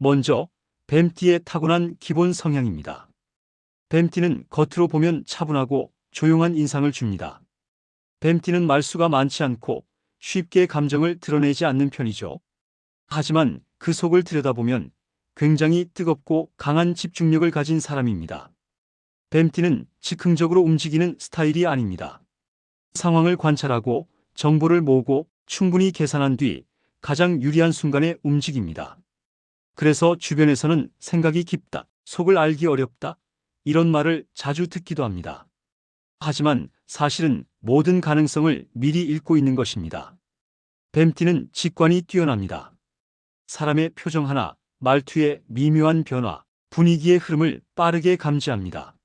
먼저 뱀띠의 타고난 기본 성향입니다. 뱀띠는 겉으로 보면 차분하고 조용한 인상을 줍니다. 뱀띠는 말수가 많지 않고 쉽게 감정을 드러내지 않는 편이죠. 하지만 그 속을 들여다보면 굉장히 뜨겁고 강한 집중력을 가진 사람입니다. 뱀띠는 즉흥적으로 움직이는 스타일이 아닙니다. 상황을 관찰하고 정보를 모으고 충분히 계산한 뒤 가장 유리한 순간에 움직입니다. 그래서 주변에서는 생각이 깊다, 속을 알기 어렵다, 이런 말을 자주 듣기도 합니다. 하지만 사실은 모든 가능성을 미리 읽고 있는 것입니다. 뱀띠는 직관이 뛰어납니다. 사람의 표정 하나, 말투의 미묘한 변화, 분위기의 흐름을 빠르게 감지합니다.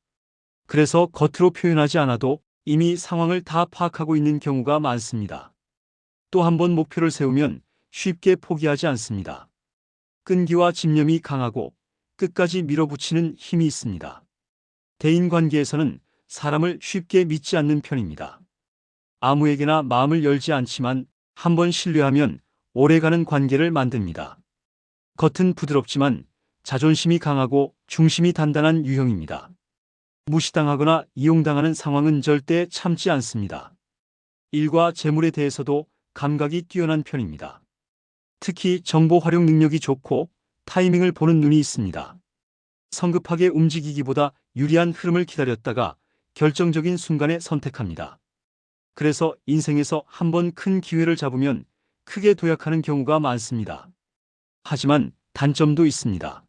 그래서 겉으로 표현하지 않아도 이미 상황을 다 파악하고 있는 경우가 많습니다. 또 한 번 목표를 세우면 쉽게 포기하지 않습니다. 끈기와 집념이 강하고 끝까지 밀어붙이는 힘이 있습니다. 대인관계에서는 사람을 쉽게 믿지 않는 편입니다. 아무에게나 마음을 열지 않지만 한번 신뢰하면 오래가는 관계를 만듭니다. 겉은 부드럽지만 자존심이 강하고 중심이 단단한 유형입니다. 무시당하거나 이용당하는 상황은 절대 참지 않습니다. 일과 재물에 대해서도 감각이 뛰어난 편입니다. 특히 정보 활용 능력이 좋고 타이밍을 보는 눈이 있습니다. 성급하게 움직이기보다 유리한 흐름을 기다렸다가 결정적인 순간에 선택합니다. 그래서 인생에서 한번 큰 기회를 잡으면 크게 도약하는 경우가 많습니다. 하지만 단점도 있습니다.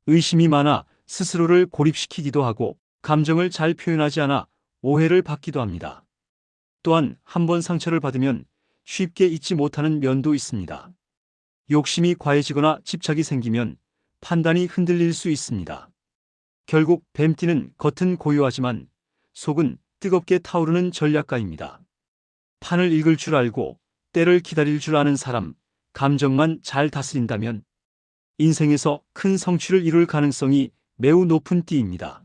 의심이 많아 스스로를 고립시키기도 하고 감정을 잘 표현하지 않아 오해를 받기도 합니다. 또한 한번 상처를 받으면 쉽게 잊지 못하는 면도 있습니다. 욕심이 과해지거나 집착이 생기면 판단이 흔들릴 수 있습니다. 결국 뱀띠는 겉은 고요하지만 속은 뜨겁게 타오르는 전략가입니다. 판을 읽을 줄 알고 때를 기다릴 줄 아는 사람, 감정만 잘 다스린다면 인생에서 큰 성취를 이룰 가능성이 매우 높은 띠입니다.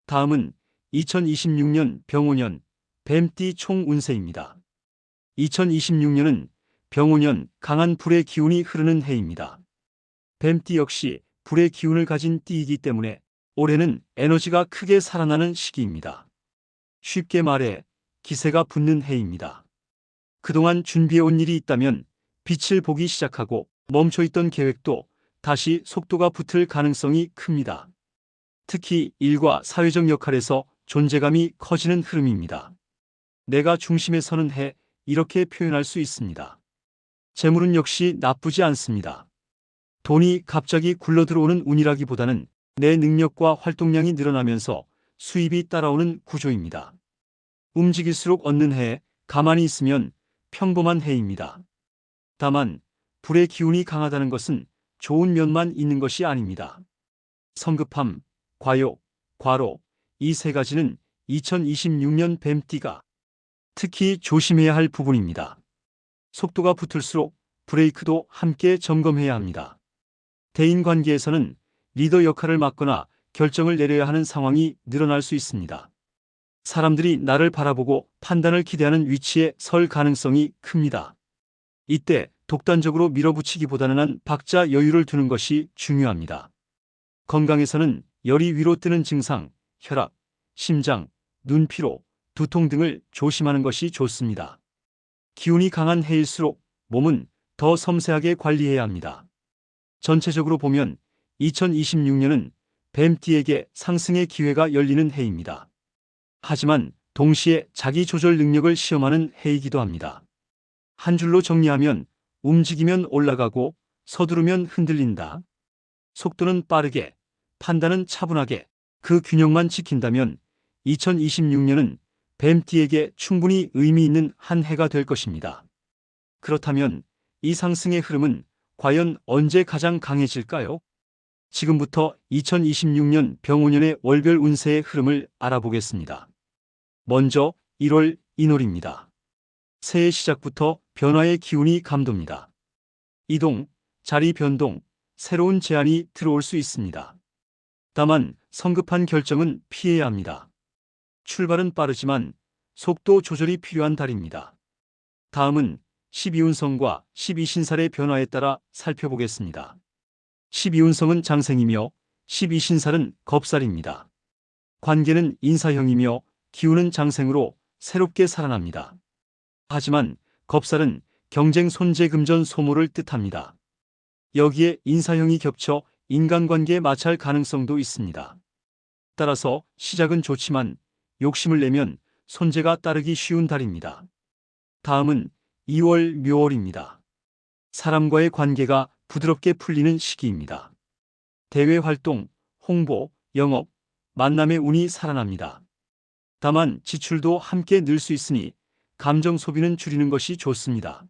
다음은 2026년 병오년 뱀띠 총 운세입니다. 2026년은 병오년 강한 불의 기운이 흐르는 해입니다. 뱀띠 역시 불의 기운을 가진 띠이기 때문에 올해는 에너지가 크게 살아나는 시기입니다. 쉽게 말해 기세가 붙는 해입니다. 그동안 준비해온 일이 있다면 빛을 보기 시작하고 멈춰있던 계획도 다시 속도가 붙을 가능성이 큽니다. 특히 일과 사회적 역할에서 존재감이 커지는 흐름입니다. 내가 중심에 서는 해, 이렇게 표현할 수 있습니다. 재물은 역시 나쁘지 않습니다. 돈이 갑자기 굴러들어오는 운이라기보다는 내 능력과 활동량이 늘어나면서 수입이 따라오는 구조입니다. 움직일수록 얻는 해, 가만히 있으면 평범한 해입니다. 다만 불의 기운이 강하다는 것은 좋은 면만 있는 것이 아닙니다. 성급함, 과욕, 과로, 이 세 가지는 2026년 뱀띠가 특히 조심해야 할 부분입니다. 속도가 붙을수록 브레이크도 함께 점검해야 합니다. 대인관계에서는 리더 역할을 맡거나 결정을 내려야 하는 상황이 늘어날 수 있습니다. 사람들이 나를 바라보고 판단을 기대하는 위치에 설 가능성이 큽니다. 이때 독단적으로 밀어붙이기보다는 한 박자 여유를 두는 것이 중요합니다. 건강에서는 열이 위로 뜨는 증상, 혈압, 심장, 눈피로, 두통 등을 조심하는 것이 좋습니다. 기운이 강한 해일수록 몸은 더 섬세하게 관리해야 합니다. 전체적으로 보면 2026년은 뱀띠에게 상승의 기회가 열리는 해입니다. 하지만 동시에 자기 조절 능력을 시험하는 해이기도 합니다. 한 줄로 정리하면 움직이면 올라가고 서두르면 흔들린다. 속도는 빠르게, 판단은 차분하게 그 균형만 지킨다면 2026년은 뱀띠에게 충분히 의미 있는 한 해가 될 것입니다. 그렇다면 이 상승의 흐름은 과연 언제 가장 강해질까요? 지금부터 2026년 병오년의 월별 운세의 흐름을 알아보겠습니다. 먼저 1월 인월입니다. 새해 시작부터 변화의 기운이 감돕니다. 이동, 자리 변동, 새로운 제안이 들어올 수 있습니다. 다만 성급한 결정은 피해야 합니다. 출발은 빠르지만 속도 조절이 필요한 달입니다. 다음은 12운성과 12신살의 변화에 따라 살펴보겠습니다. 12운성은 장생이며 12신살은 겁살입니다. 관계는 인사형이며 기운은 장생으로 새롭게 살아납니다. 하지만 겁살은 경쟁 손재금전 소모를 뜻합니다. 여기에 인사형이 겹쳐 인간관계에 마찰 가능성도 있습니다. 따라서 시작은 좋지만 욕심을 내면 손재가 따르기 쉬운 달입니다. 다음은 2월 묘월입니다. 사람과의 관계가 부드럽게 풀리는 시기입니다. 대외 활동, 홍보, 영업, 만남의 운이 살아납니다. 다만 지출도 함께 늘 수 있으니 감정 소비는 줄이는 것이 좋습니다.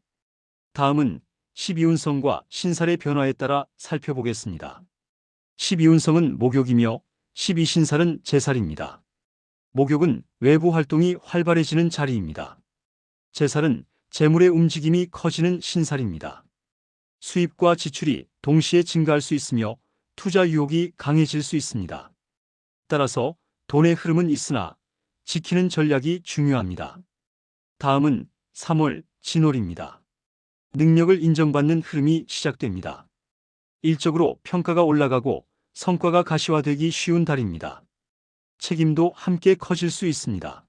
다음은 12운성과 신살의 변화에 따라 살펴보겠습니다. 12운성은 목욕이며 12신살은 제살입니다. 목욕은 외부 활동이 활발해지는 자리입니다. 제살은 재물의 움직임이 커지는 신살입니다. 수입과 지출이 동시에 증가할 수 있으며 투자 유혹이 강해질 수 있습니다. 따라서 돈의 흐름은 있으나 지키는 전략이 중요합니다. 다음은 3월 진월입니다. 능력을 인정받는 흐름이 시작됩니다. 일적으로 평가가 올라가고 성과가 가시화되기 쉬운 달입니다. 책임도 함께 커질 수 있습니다.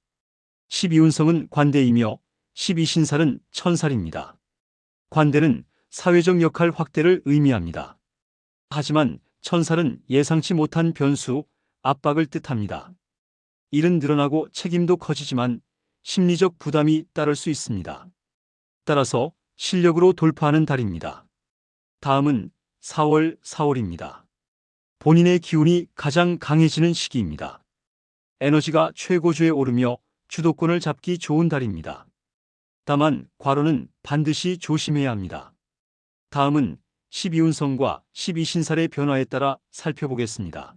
12운성은 관대이며 12신살은 천살입니다. 관대는 사회적 역할 확대를 의미합니다. 하지만 천살은 예상치 못한 변수, 압박을 뜻합니다. 일은 늘어나고 책임도 커지지만 심리적 부담이 따를 수 있습니다. 따라서 실력으로 돌파하는 달입니다. 다음은 4월입니다. 본인의 기운이 가장 강해지는 시기입니다. 에너지가 최고조에 오르며 주도권을 잡기 좋은 달입니다. 다만 과로는 반드시 조심해야 합니다. 다음은 12운성과 12신살의 변화에 따라 살펴보겠습니다.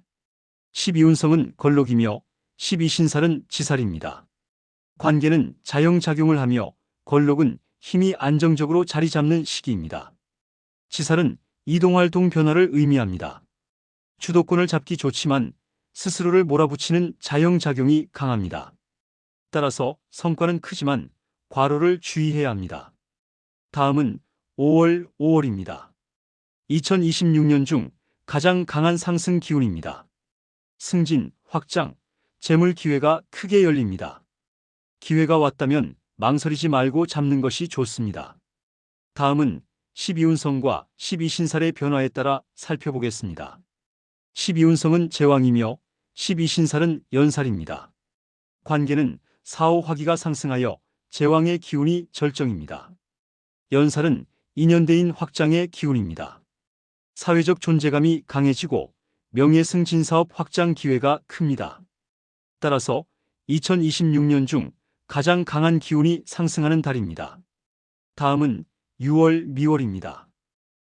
12운성은 걸록이며 12신살은 지살입니다. 관계는 자영작용을 하며 걸록은 힘이 안정적으로 자리 잡는 시기입니다. 지살은 이동활동 변화를 의미합니다. 주도권을 잡기 좋지만 스스로를 몰아붙이는 자영작용이 강합니다. 따라서 성과는 크지만 과로를 주의해야 합니다. 다음은 5월입니다. 2026년 중 가장 강한 상승 기운입니다. 승진, 확장, 재물 기회가 크게 열립니다. 기회가 왔다면 망설이지 말고 잡는 것이 좋습니다. 다음은 12운성과 12신살의 변화에 따라 살펴보겠습니다. 12운성은 제왕이며 12신살은 연살입니다. 관계는 사오화기가 상승하여 제왕의 기운이 절정입니다. 연살은 인연대인 확장의 기운입니다. 사회적 존재감이 강해지고 명예승진사업 확장 기회가 큽니다. 따라서 2026년 중 가장 강한 기운이 상승하는 달입니다. 다음은 6월 미월입니다.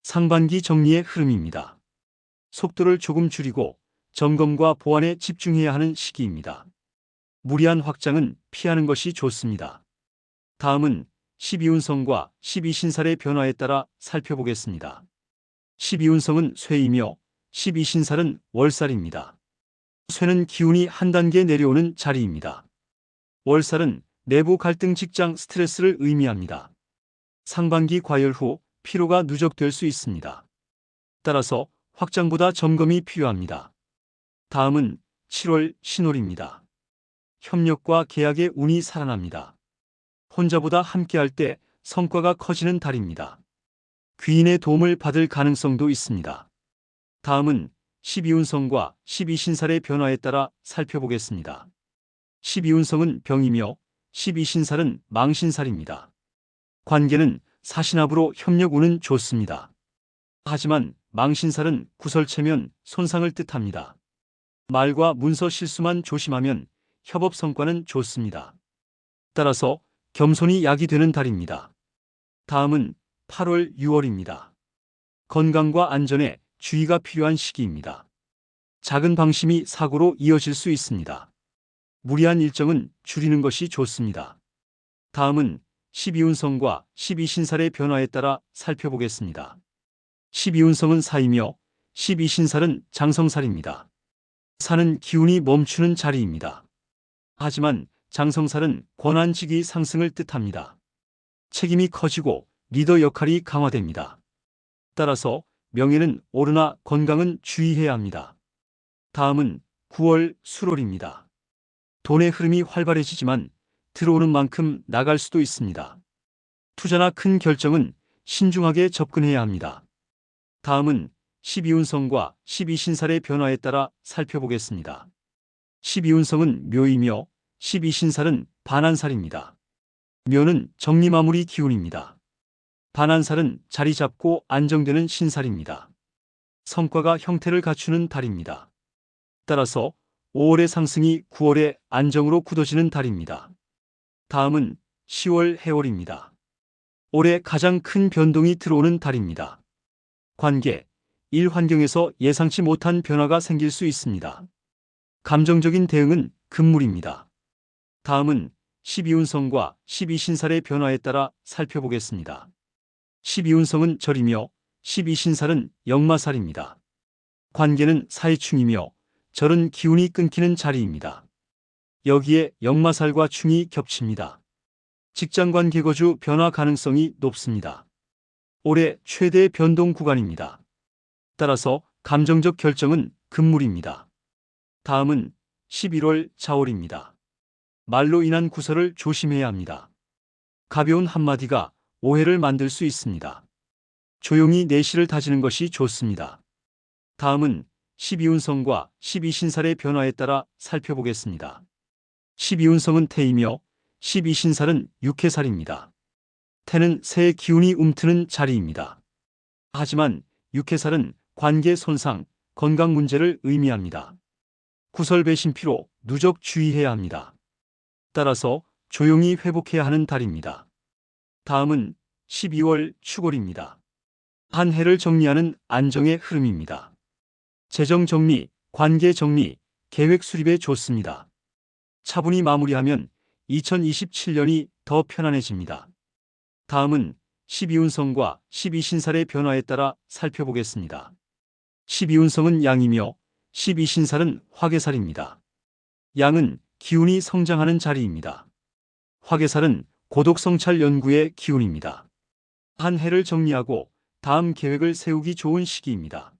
상반기 정리의 흐름입니다. 속도를 조금 줄이고 점검과 보완에 집중해야 하는 시기입니다. 무리한 확장은 피하는 것이 좋습니다. 다음은 12운성과 12신살의 변화에 따라 살펴보겠습니다. 12운성은 쇠이며 12신살은 월살입니다. 쇠는 기운이 한 단계 내려오는 자리입니다. 월살은 내부 갈등, 직장 스트레스를 의미합니다. 상반기 과열 후 피로가 누적될 수 있습니다. 따라서 확장보다 점검이 필요합니다. 다음은 7월 신월입니다. 협력과 계약의 운이 살아납니다. 혼자보다 함께할 때 성과가 커지는 달입니다. 귀인의 도움을 받을 가능성도 있습니다. 다음은 12운성과 12신살의 변화에 따라 살펴보겠습니다. 12운성은 병이며 12신살은 망신살입니다. 관계는 사신합으로 협력 운은 좋습니다. 하지만 망신살은 구설체면 손상을 뜻합니다. 말과 문서 실수만 조심하면 협업 성과는 좋습니다. 따라서 겸손이 약이 되는 달입니다. 다음은 8월, 6월입니다. 건강과 안전에 주의가 필요한 시기입니다. 작은 방심이 사고로 이어질 수 있습니다. 무리한 일정은 줄이는 것이 좋습니다. 다음은 12운성과 12신살의 변화에 따라 살펴보겠습니다. 12운성은 사이며 12신살은 장성살입니다. 사는 기운이 멈추는 자리입니다. 하지만 장성살은 권한직위 상승을 뜻합니다. 책임이 커지고 리더 역할이 강화됩니다. 따라서 명예는 오르나 건강은 주의해야 합니다. 다음은 9월 수월입니다. 돈의 흐름이 활발해지지만 들어오는 만큼 나갈 수도 있습니다. 투자나 큰 결정은 신중하게 접근해야 합니다. 다음은 12운성과 12신살의 변화에 따라 살펴보겠습니다. 12운성은 묘이며 12신살은 반한살입니다. 묘는 정리마무리 기운입니다. 반한살은 자리 잡고 안정되는 신살입니다. 성과가 형태를 갖추는 달입니다. 따라서 5월의 상승이 9월의 안정으로 굳어지는 달입니다. 다음은 10월 해월입니다. 올해 가장 큰 변동이 들어오는 달입니다. 관계, 일 환경에서 예상치 못한 변화가 생길 수 있습니다. 감정적인 대응은 금물입니다. 다음은 12운성과 12신살의 변화에 따라 살펴보겠습니다. 12운성은 절이며 12신살은 역마살입니다. 관계는 사이충이며 절은 기운이 끊기는 자리입니다. 여기에 역마살과 충이 겹칩니다. 직장관계 거주 변화 가능성이 높습니다. 올해 최대 변동 구간입니다. 따라서 감정적 결정은 금물입니다. 다음은 11월 자월입니다. 말로 인한 구설을 조심해야 합니다. 가벼운 한마디가 오해를 만들 수 있습니다. 조용히 내실을 다지는 것이 좋습니다. 다음은 12운성과 12신살의 변화에 따라 살펴보겠습니다. 12운성은 태이며 12신살은 육해살입니다. 태는 새의 기운이 움트는 자리입니다. 하지만 육해살은 관계 손상, 건강 문제를 의미합니다. 구설 배신피로 누적 주의해야 합니다. 따라서 조용히 회복해야 하는 달입니다. 다음은 12월 축월입니다. 한 해를 정리하는 안정의 흐름입니다. 재정 정리, 관계 정리, 계획 수립에 좋습니다. 차분히 마무리하면 2027년이 더 편안해집니다. 다음은 12운성과 12신살의 변화에 따라 살펴보겠습니다. 12운성은 양이며 12신살은 화개살입니다. 양은 기운이 성장하는 자리입니다. 화개살은 고독성찰 연구의 기운입니다. 한 해를 정리하고 다음 계획을 세우기 좋은 시기입니다.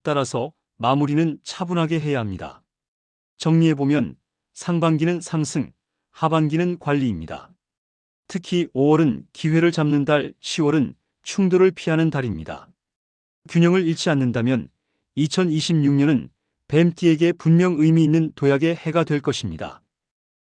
따라서 마무리는 차분하게 해야 합니다. 정리해보면 상반기는 상승, 하반기는 관리입니다. 특히 5월은 기회를 잡는 달, 10월은 충돌을 피하는 달입니다. 균형을 잃지 않는다면 2026년은 뱀띠에게 분명 의미 있는 도약의 해가 될 것입니다.